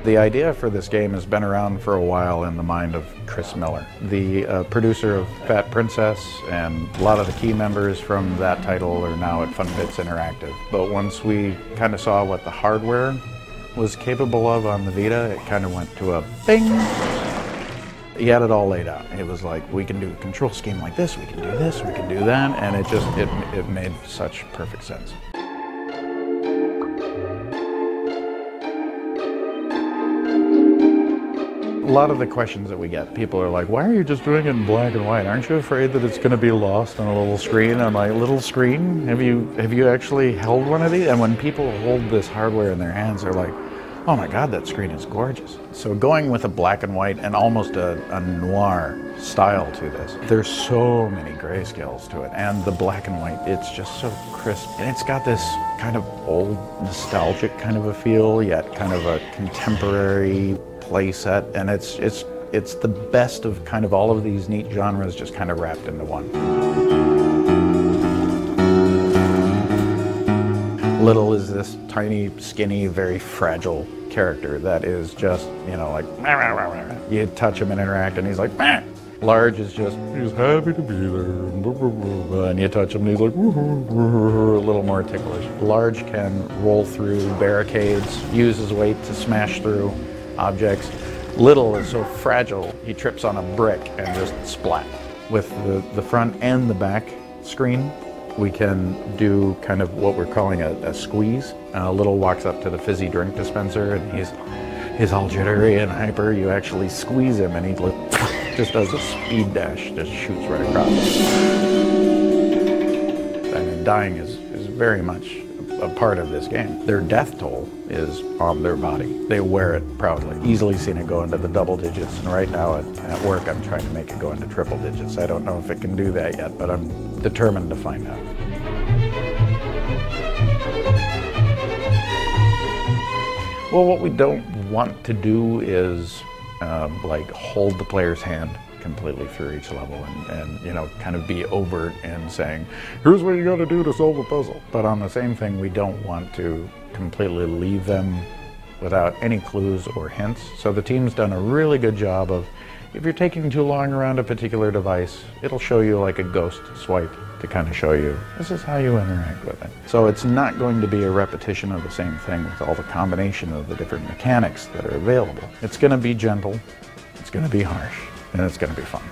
The idea for this game has been around for a while in the mind of Chris Miller, the producer of Fat Princess, and a lot of the key members from that title are now at Fun Bits Interactive. But once we kind of saw what the hardware was capable of on the Vita, it kind of went to a bing. He had it all laid out. It was like, we can do a control scheme like this, we can do this, we can do that, and it made such perfect sense. A lot of the questions that we get, people are like, why are you just doing it in black and white? Aren't you afraid that it's going to be lost on a little screen? I'm like, little screen? Have you actually held one of these? And when people hold this hardware in their hands, they're like, oh my God, that screen is gorgeous. So going with a black and white and almost a noir style to this, there's so many grayscales to it. And the black and white, it's just so crisp. And it's got this kind of old, nostalgic kind of a feel, yet kind of a contemporary play set, and it's the best of kind of all of these neat genres just kind of wrapped into one. Little is this tiny, skinny, very fragile character that is just, you know, like, you touch him and interact and he's like, meh. Large is just, he's happy to be there, and you touch him and he's like, a little more ticklish. Large can roll through barricades, use his weight to smash through objects. Little is so fragile, he trips on a brick and just splat. With the front and the back screen, we can do kind of what we're calling a squeeze. Little walks up to the fizzy drink dispenser and he's all jittery and hyper. You actually squeeze him and he just does a speed dash, just shoots right across. I mean, dying is very much a part of this game. Their death toll is on their body. They wear it proudly. Easily seen it go into the double digits, and right now at work I'm trying to make it go into triple digits. I don't know if it can do that yet, but I'm determined to find out. Well, what we don't want to do is like hold the player's hand completely through each level and you know, kind of be overt in saying, here's what you got to do to solve a puzzle. But on the same thing, we don't want to completely leave them without any clues or hints. So the team's done a really good job of, if you're taking too long around a particular device, it'll show you like a ghost swipe to kind of show you, this is how you interact with it. So it's not going to be a repetition of the same thing with all the combination of the different mechanics that are available. It's going to be gentle, it's going to be harsh, and it's going to be fun.